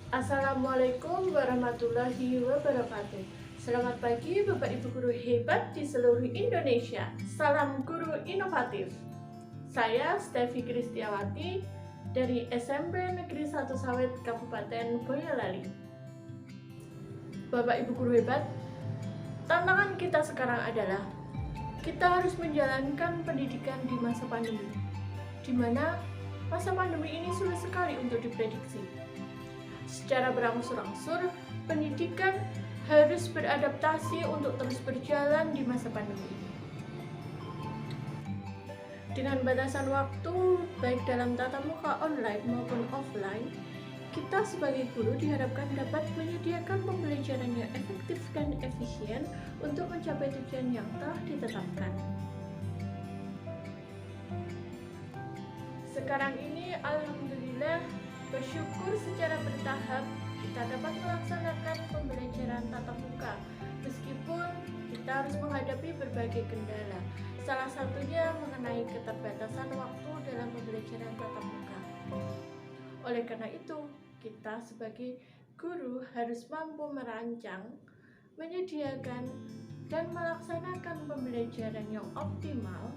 Assalamualaikum warahmatullahi wabarakatuh. Selamat pagi Bapak Ibu guru hebat di seluruh Indonesia. Salam guru inovatif. Saya Stevi Kristiawati dari SMP Negeri 1 Sawit Kabupaten Boyolali. Bapak Ibu guru hebat, tantangan kita sekarang adalah kita harus menjalankan pendidikan di masa pandemi, di mana masa pandemi ini sulit sekali untuk diprediksi. Secara berangsur-angsur, pendidikan harus beradaptasi untuk terus berjalan di masa pandemi ini. Dengan batasan waktu, baik dalam tatap muka online maupun offline, kita sebagai guru diharapkan dapat menyediakan pembelajaran yang efektif dan efisien untuk mencapai tujuan yang telah ditetapkan. Sekarang ini, alhamdulillah, bersyukur secara bertahap kita dapat melaksanakan pembelajaran tatap muka meskipun kita harus menghadapi berbagai kendala. Salah satunya mengenai keterbatasan waktu dalam pembelajaran tatap muka. Oleh karena itu, kita sebagai guru harus mampu merancang, menyediakan, dan melaksanakan pembelajaran yang optimal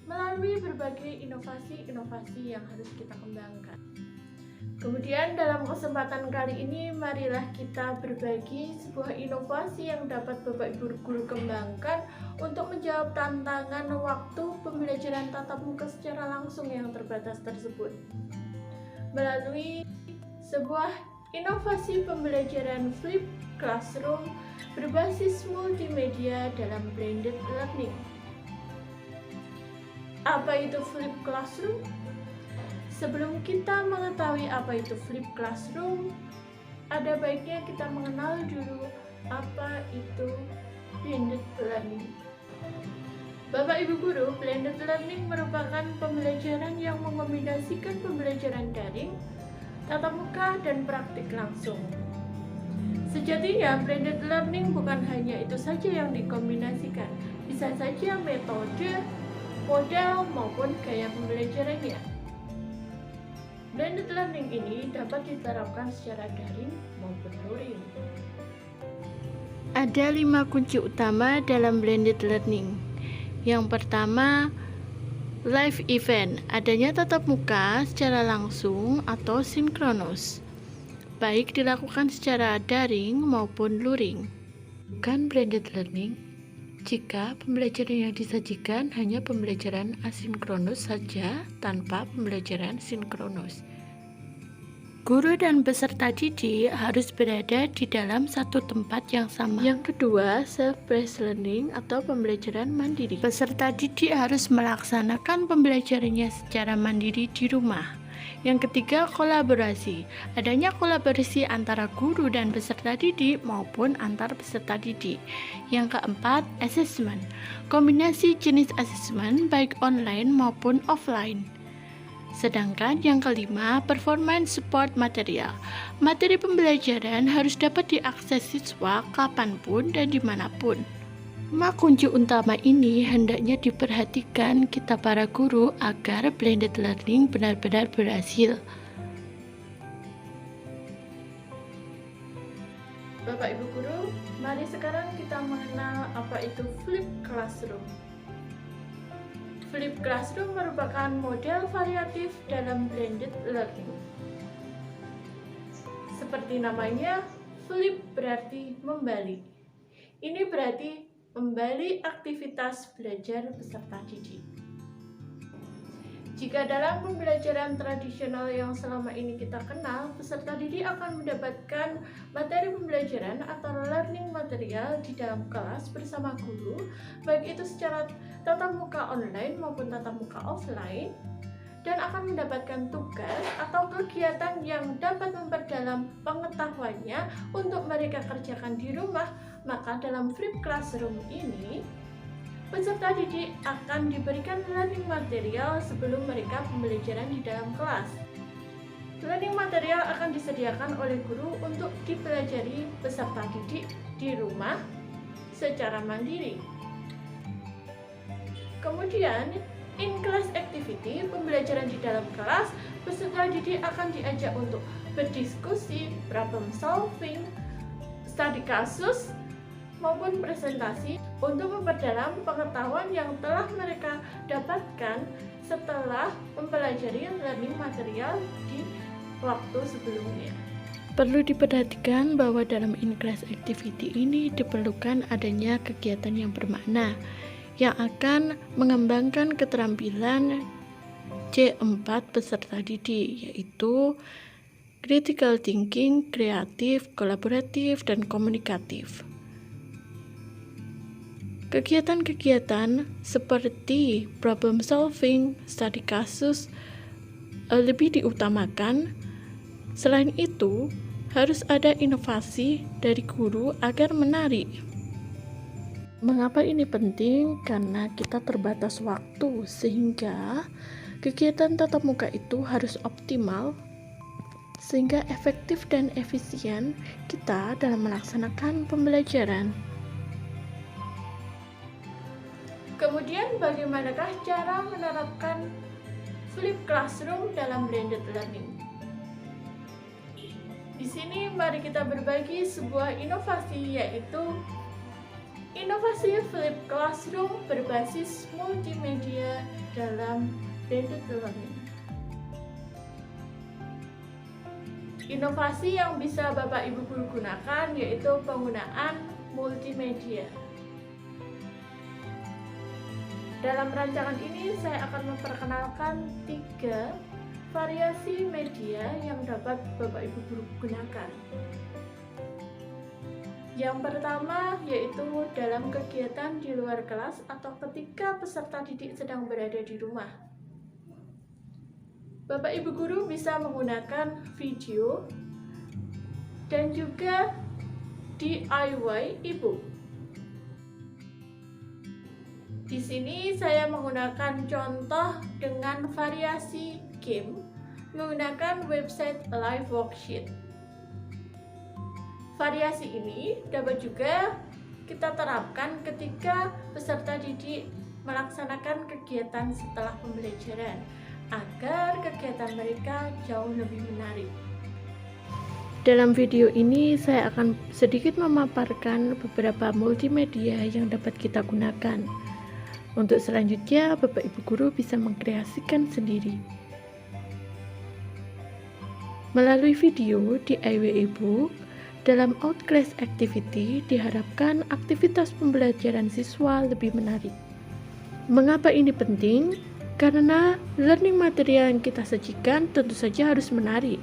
melalui berbagai inovasi-inovasi yang harus kita kembangkan. Kemudian dalam kesempatan kali ini, marilah kita berbagi sebuah inovasi yang dapat Bapak Ibu guru kembangkan untuk menjawab tantangan waktu pembelajaran tatap muka secara langsung yang terbatas tersebut. Melalui sebuah inovasi pembelajaran Flip Classroom berbasis multimedia dalam blended learning. Apa itu Flip Classroom? Sebelum kita mengetahui apa itu Flip Classroom, ada baiknya kita mengenal dulu apa itu blended learning. Bapak Ibu guru, blended learning merupakan pembelajaran yang mengombinasikan pembelajaran daring, tatap muka, dan praktik langsung. Sejatinya, blended learning bukan hanya itu saja yang dikombinasikan, bisa saja metode, model maupun gaya pembelajarannya. Blended learning ini dapat diterapkan secara daring maupun luring. Ada 5 kunci utama dalam blended learning. Yang pertama, live event, adanya tatap muka secara langsung atau sinkronus, baik dilakukan secara daring maupun luring. Bukan blended learning jika pembelajaran yang disajikan hanya pembelajaran asinkronus saja tanpa pembelajaran sinkronus. Guru dan peserta didik harus berada di dalam satu tempat yang sama. Yang kedua, self-paced learning atau pembelajaran mandiri. Peserta didik harus melaksanakan pembelajarannya secara mandiri di rumah. Yang ketiga, kolaborasi. Adanya kolaborasi antara guru dan peserta didik maupun antar peserta didik. Yang keempat, assessment. Kombinasi jenis assessment baik online maupun offline. Sedangkan yang kelima, performance support material. Materi pembelajaran harus dapat diakses siswa kapanpun dan dimanapun. 5 kunci utama ini hendaknya diperhatikan kita para guru agar blended learning benar-benar berhasil. Bapak Ibu guru, mari sekarang kita mengenal apa itu Flip Classroom. Flip Classroom merupakan model variatif dalam blended learning. Seperti namanya, flip berarti membalik. Ini berarti membalik aktivitas belajar peserta didik. Jika dalam pembelajaran tradisional yang selama ini kita kenal, peserta didik akan mendapatkan materi pembelajaran atau learning material di dalam kelas bersama guru, baik itu secara tatap muka online maupun tatap muka offline, dan akan mendapatkan tugas atau kegiatan yang dapat memperdalam pengetahuannya untuk mereka kerjakan di rumah. Maka dalam Flip Classroom ini, peserta didik akan diberikan learning material sebelum mereka pembelajaran di dalam kelas. Learning material akan disediakan oleh guru untuk dipelajari peserta didik di rumah secara mandiri. Kemudian, In-class activity, pembelajaran di dalam kelas, peserta didik akan diajak untuk berdiskusi, problem solving, studi kasus, maupun presentasi untuk memperdalam pengetahuan yang telah mereka dapatkan setelah mempelajari learning material di waktu sebelumnya. Perlu diperhatikan bahwa dalam in-class activity ini diperlukan adanya kegiatan yang bermakna yang akan mengembangkan keterampilan C4 peserta didik, yaitu critical thinking, kreatif, kolaboratif, dan komunikatif. Kegiatan-kegiatan seperti problem solving, studi kasus lebih diutamakan. Selain itu, harus ada inovasi dari guru agar menarik. Mengapa ini penting? Karena kita terbatas waktu, sehingga kegiatan tatap muka itu harus optimal, sehingga efektif dan efisien kita dalam melaksanakan pembelajaran. Kemudian, bagaimanakah cara menerapkan flip classroom dalam blended learning? Di sini mari kita berbagi sebuah inovasi, yaitu inovasi flip classroom berbasis multimedia dalam blended learning. Inovasi yang bisa Bapak Ibu guru gunakan yaitu penggunaan multimedia. Dalam rancangan ini saya akan memperkenalkan 3 variasi media yang dapat Bapak Ibu guru gunakan. Yang pertama yaitu dalam kegiatan di luar kelas atau ketika peserta didik sedang berada di rumah. Bapak Ibu guru bisa menggunakan video dan juga DIY e-book. Di sini saya menggunakan contoh dengan variasi game menggunakan website live worksheet. Variasi ini dapat juga kita terapkan ketika peserta didik melaksanakan kegiatan setelah pembelajaran agar kegiatan mereka jauh lebih menarik. Dalam video ini saya akan sedikit memaparkan beberapa multimedia yang dapat kita gunakan. Untuk selanjutnya, Bapak Ibu guru bisa mengkreasikan sendiri. Melalui video DIY e-book, dalam out-class activity diharapkan aktivitas pembelajaran siswa lebih menarik. Mengapa ini penting? Karena learning material yang kita sajikan tentu saja harus menarik,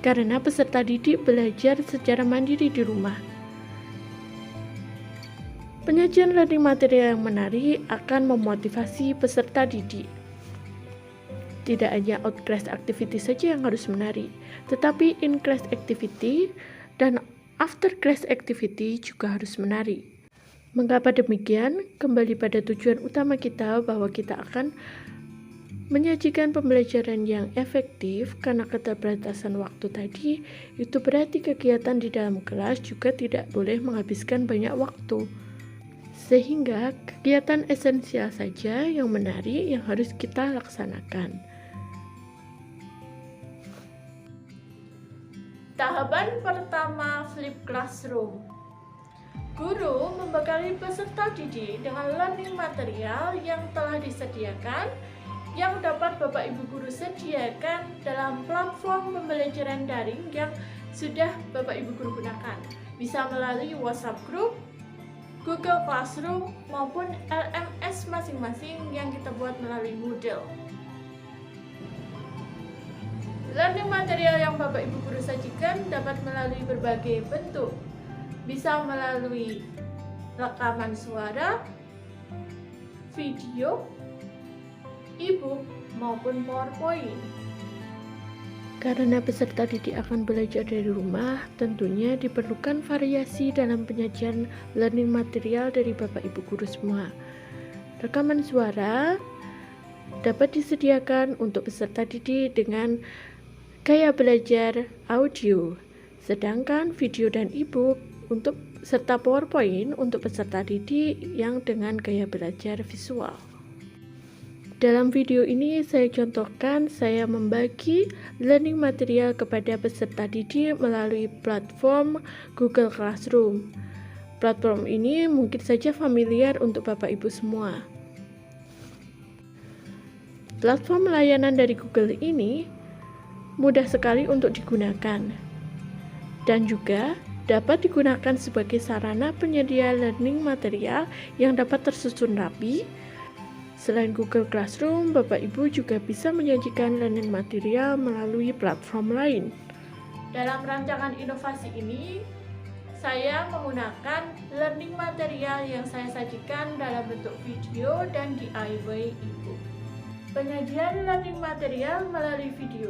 karena peserta didik belajar secara mandiri di rumah. Penyajian learning material yang menarik akan memotivasi peserta didik. Tidak hanya out-class activity saja yang harus menarik, tetapi in-class activity dan after-class activity juga harus menarik. Mengapa demikian? Kembali pada tujuan utama kita bahwa kita akan menyajikan pembelajaran yang efektif. Karena keterbatasan waktu tadi, itu berarti kegiatan di dalam kelas juga tidak boleh menghabiskan banyak waktu. Sehingga kegiatan esensial saja yang menarik yang harus kita laksanakan. Tahapan pertama flip classroom. Guru membekali peserta didik dengan learning material yang telah disediakan yang dapat Bapak Ibu guru sediakan dalam platform pembelajaran daring yang sudah Bapak Ibu guru gunakan. Bisa melalui WhatsApp group, Google Classroom, maupun LMS masing-masing yang kita buat melalui Moodle. Learning material yang Bapak Ibu guru sajikan dapat melalui berbagai bentuk. Bisa melalui rekaman suara, video, e-book, maupun PowerPoint. Karena peserta didik akan belajar dari rumah, tentunya diperlukan variasi dalam penyajian learning material dari Bapak Ibu guru semua. Rekaman suara dapat disediakan untuk peserta didik dengan gaya belajar audio, sedangkan video dan e-book untuk serta PowerPoint untuk peserta didik yang dengan gaya belajar visual. Dalam video ini saya contohkan saya membagi learning material kepada peserta didik melalui platform Google Classroom. Platform ini mungkin saja familiar untuk Bapak Ibu semua. Platform layanan dari Google ini mudah sekali untuk digunakan dan juga dapat digunakan sebagai sarana penyedia learning material yang dapat tersusun rapi. Selain Google Classroom, Bapak Ibu juga bisa menyajikan learning material melalui platform lain. Dalam rancangan inovasi ini, saya menggunakan learning material yang saya sajikan dalam bentuk video dan DIY e-book. Penyajian learning material melalui video.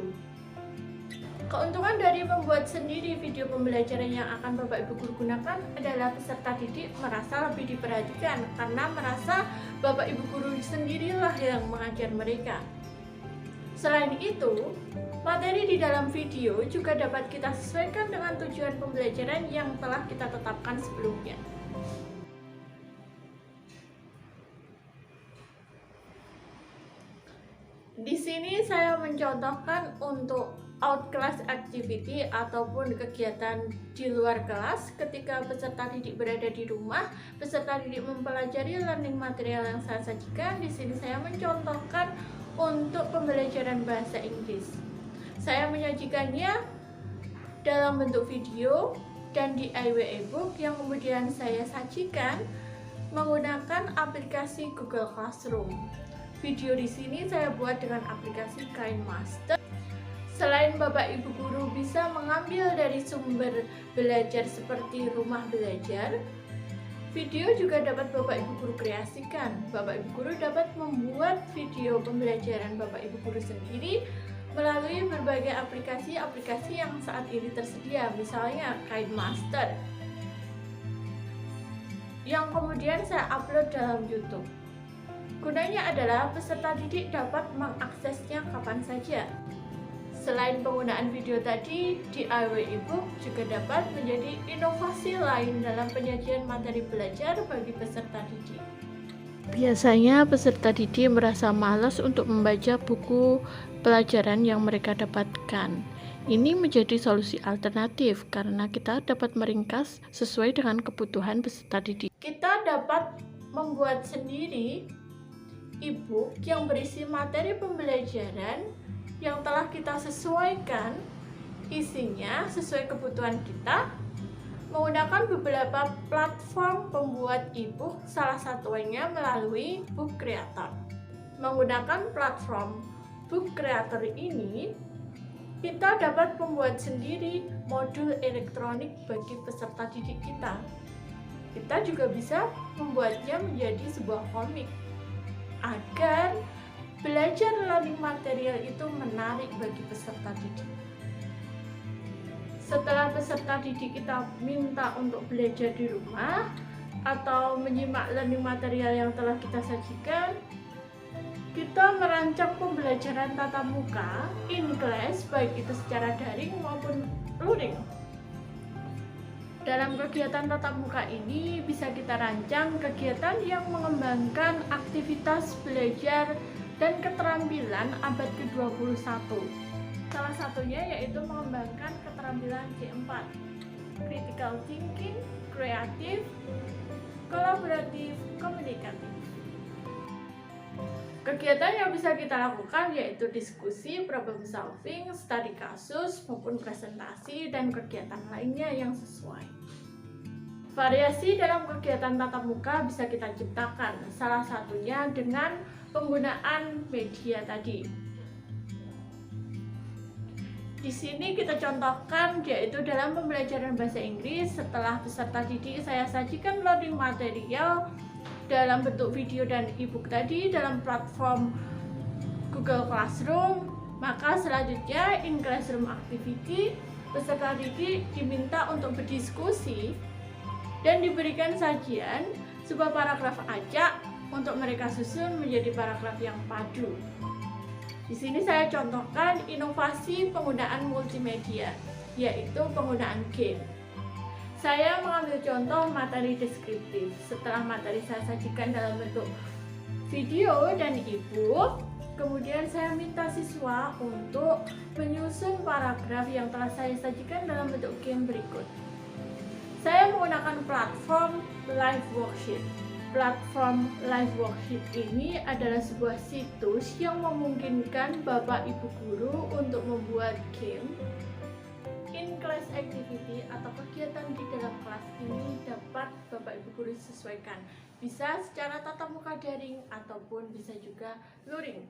Keuntungan dari membuat sendiri video pembelajaran yang akan Bapak Ibu guru gunakan adalah peserta didik merasa lebih diperhatikan karena merasa Bapak Ibu guru sendirilah yang mengajar mereka. Selain itu, materi di dalam video juga dapat kita sesuaikan dengan tujuan pembelajaran yang telah kita tetapkan sebelumnya. Di sini saya mencontohkan untuk out class activity ataupun kegiatan di luar kelas ketika peserta didik berada di rumah, peserta didik mempelajari learning material yang saya sajikan. Di sini saya mencontohkan untuk pembelajaran bahasa Inggris. Saya menyajikannya dalam bentuk video dan DIY e-book yang kemudian saya sajikan menggunakan aplikasi Google Classroom. Video di sini saya buat dengan aplikasi KineMaster. Selain Bapak Ibu guru bisa mengambil dari sumber belajar seperti rumah belajar, video juga dapat Bapak Ibu guru kreasikan. Bapak Ibu guru dapat membuat video pembelajaran Bapak Ibu guru sendiri melalui berbagai aplikasi-aplikasi yang saat ini tersedia, misalnya KineMaster, yang kemudian saya upload dalam YouTube. Gunanya adalah peserta didik dapat mengaksesnya kapan saja. Selain penggunaan video tadi, DIY e-book juga dapat menjadi inovasi lain dalam penyajian materi belajar bagi peserta didik. Biasanya peserta didik merasa malas untuk membaca buku pelajaran yang mereka dapatkan. Ini menjadi solusi alternatif karena kita dapat meringkas sesuai dengan kebutuhan peserta didik. Kita dapat membuat sendiri e-book yang berisi materi pembelajaran yang telah kita sesuaikan isinya sesuai kebutuhan kita menggunakan beberapa platform pembuat e-book, salah satunya melalui Book Creator. Menggunakan platform Book Creator ini, kita dapat membuat sendiri modul elektronik bagi peserta didik kita. Kita juga bisa membuatnya menjadi sebuah komik agar belajar learning material itu menarik bagi peserta didik. Setelah peserta didik kita minta untuk belajar di rumah atau menyimak learning material yang telah kita sajikan, kita merancang pembelajaran tatap muka in class, baik itu secara daring maupun luring. Dalam kegiatan tatap muka ini bisa kita rancang kegiatan yang mengembangkan aktivitas belajar dan keterampilan abad ke-21. Salah satunya yaitu mengembangkan keterampilan C4, critical thinking, kreatif, kolaboratif, komunikatif. Kegiatan yang bisa kita lakukan yaitu diskusi, problem solving, studi kasus, maupun presentasi dan kegiatan lainnya yang sesuai. Variasi dalam kegiatan tatap muka bisa kita ciptakan, salah satunya dengan penggunaan media tadi. Di sini kita contohkan yaitu dalam pembelajaran bahasa Inggris, setelah peserta didik saya sajikan learning material dalam bentuk video dan e-book tadi dalam platform Google Classroom, maka selanjutnya in classroom activity peserta didik diminta untuk berdiskusi dan diberikan sajian sebuah paragraf acak untuk mereka susun menjadi paragraf yang padu. Di sini saya contohkan inovasi penggunaan multimedia, yaitu penggunaan game. Saya mengambil contoh materi deskriptif. Setelah materi saya sajikan dalam bentuk video dan e-book. Kemudian saya minta siswa untuk menyusun paragraf yang telah saya sajikan dalam bentuk game berikut. Saya menggunakan platform Live Worksheet. Platform Live Worksheet ini adalah sebuah situs yang memungkinkan Bapak Ibu guru untuk membuat game in-class activity atau kegiatan di dalam kelas ini dapat Bapak Ibu guru sesuaikan. Bisa secara tatap muka daring ataupun bisa juga luring.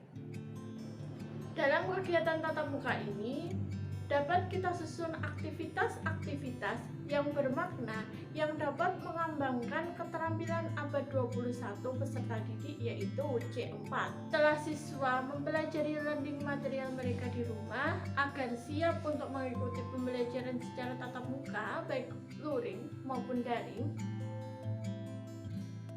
Dalam kegiatan tatap muka ini dapat kita susun aktivitas-aktivitas yang bermakna yang dapat mengembangkan keterampilan abad 21 peserta didik, yaitu C4. Setelah siswa mempelajari learning material mereka di rumah agar siap untuk mengikuti pembelajaran secara tatap muka baik luring maupun daring,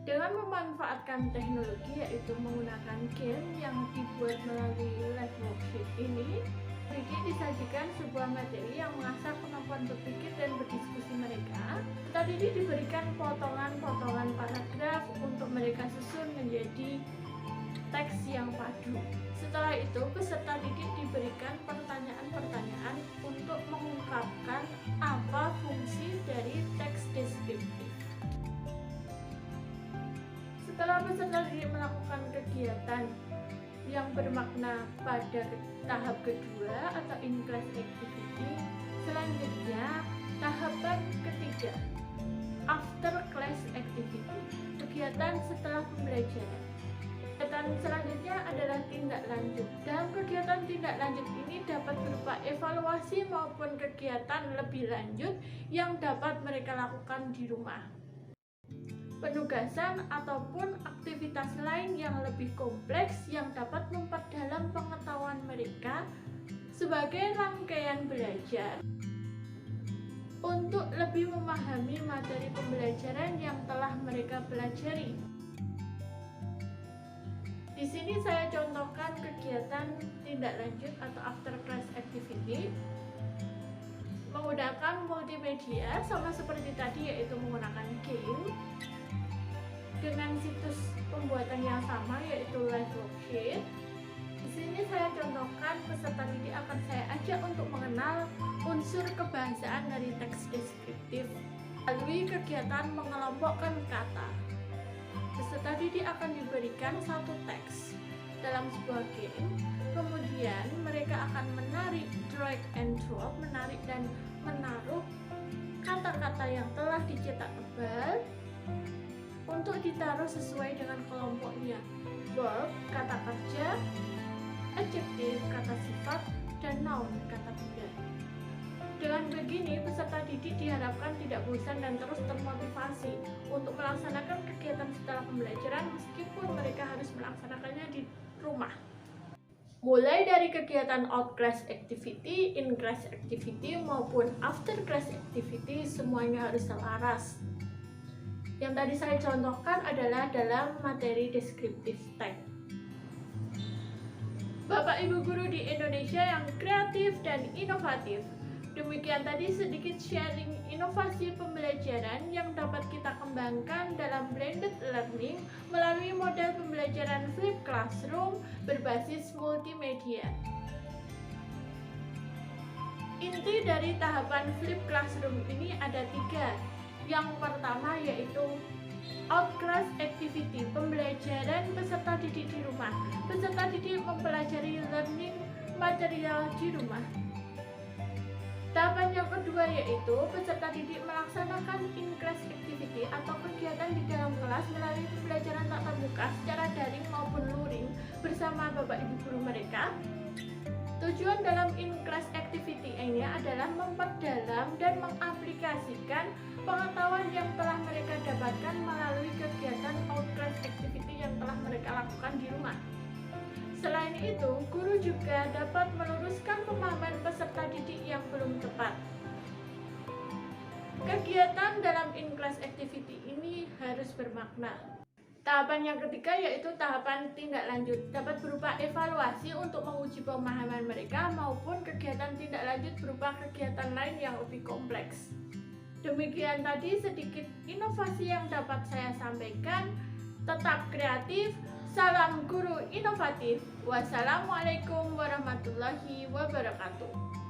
dengan memanfaatkan teknologi yaitu menggunakan game yang dibuat melalui Live Worksheet ini, didik disajikan sebuah materi yang mengasah kemampuan berpikir dan berdiskusi mereka. Peserta didik diberikan potongan-potongan paragraf untuk mereka susun menjadi teks yang padu. Setelah itu, peserta didik diberikan pertanyaan-pertanyaan untuk mengungkapkan apa fungsi dari teks deskriptif. Setelah peserta didik melakukan kegiatan yang bermakna pada tahap kedua atau in-class activity, selanjutnya tahapan ketiga, after class activity, kegiatan setelah pembelajaran. Kegiatan selanjutnya adalah tindak lanjut. Dalam kegiatan tindak lanjut ini dapat berupa evaluasi maupun kegiatan lebih lanjut yang dapat mereka lakukan di rumah. Penugasan ataupun aktivitas lain yang lebih kompleks yang dapat memperdalam pengetahuan mereka sebagai rangkaian belajar untuk lebih memahami materi pembelajaran yang telah mereka pelajari. Di sini saya contohkan kegiatan tindak lanjut atau after class activity menggunakan multimedia sama seperti tadi, yaitu menggunakan game dengan situs pembuatan yang sama yaitu Live Worksheet. Di sini saya contohkan peserta didik akan saya ajak untuk mengenal unsur kebahasaan dari teks deskriptif melalui kegiatan mengelompokkan kata. Peserta didik akan diberikan satu teks dalam sebuah game, kemudian mereka akan menarik, drag and drop, menarik dan menaruh kata-kata yang telah dicetak tebal untuk ditaruh sesuai dengan kelompoknya: verb, kata kerja, adjektif, kata sifat, dan noun, kata benda. Dengan begini, peserta didik diharapkan tidak bosan dan terus termotivasi untuk melaksanakan kegiatan setelah pembelajaran meskipun mereka harus melaksanakannya di rumah. Mulai dari kegiatan out-class activity, in-class activity, maupun after-class activity, semuanya harus selaras. Yang tadi saya contohkan adalah dalam materi deskriptif teks. Bapak Ibu guru di Indonesia yang kreatif dan inovatif, demikian tadi sedikit sharing inovasi pembelajaran yang dapat kita kembangkan dalam blended learning melalui model pembelajaran flip classroom berbasis multimedia. Inti dari tahapan flip classroom ini ada 3. Yang pertama yaitu out-class activity, pembelajaran peserta didik di rumah. Peserta didik mempelajari learning material di rumah. Tahapan yang kedua yaitu peserta didik melaksanakan in-class activity atau kegiatan di dalam kelas melalui pembelajaran tatap muka secara daring maupun luring bersama Bapak Ibu guru mereka. Tujuan dalam in-class activity ini adalah memperdalam dan mengaplikasikan pengetahuan yang telah mereka dapatkan melalui kegiatan out-class activity yang telah mereka lakukan di rumah. Selain itu, guru juga dapat meluruskan pemahaman peserta didik yang belum tepat. Kegiatan dalam in-class activity ini harus bermakna. Tahapan yang ketiga yaitu tahapan tindak lanjut, dapat berupa evaluasi untuk menguji pemahaman mereka maupun kegiatan tindak lanjut berupa kegiatan lain yang lebih kompleks. Demikian tadi sedikit inovasi yang dapat saya sampaikan. Tetap kreatif, Salam guru inovatif. Wassalamualaikum warahmatullahi wabarakatuh.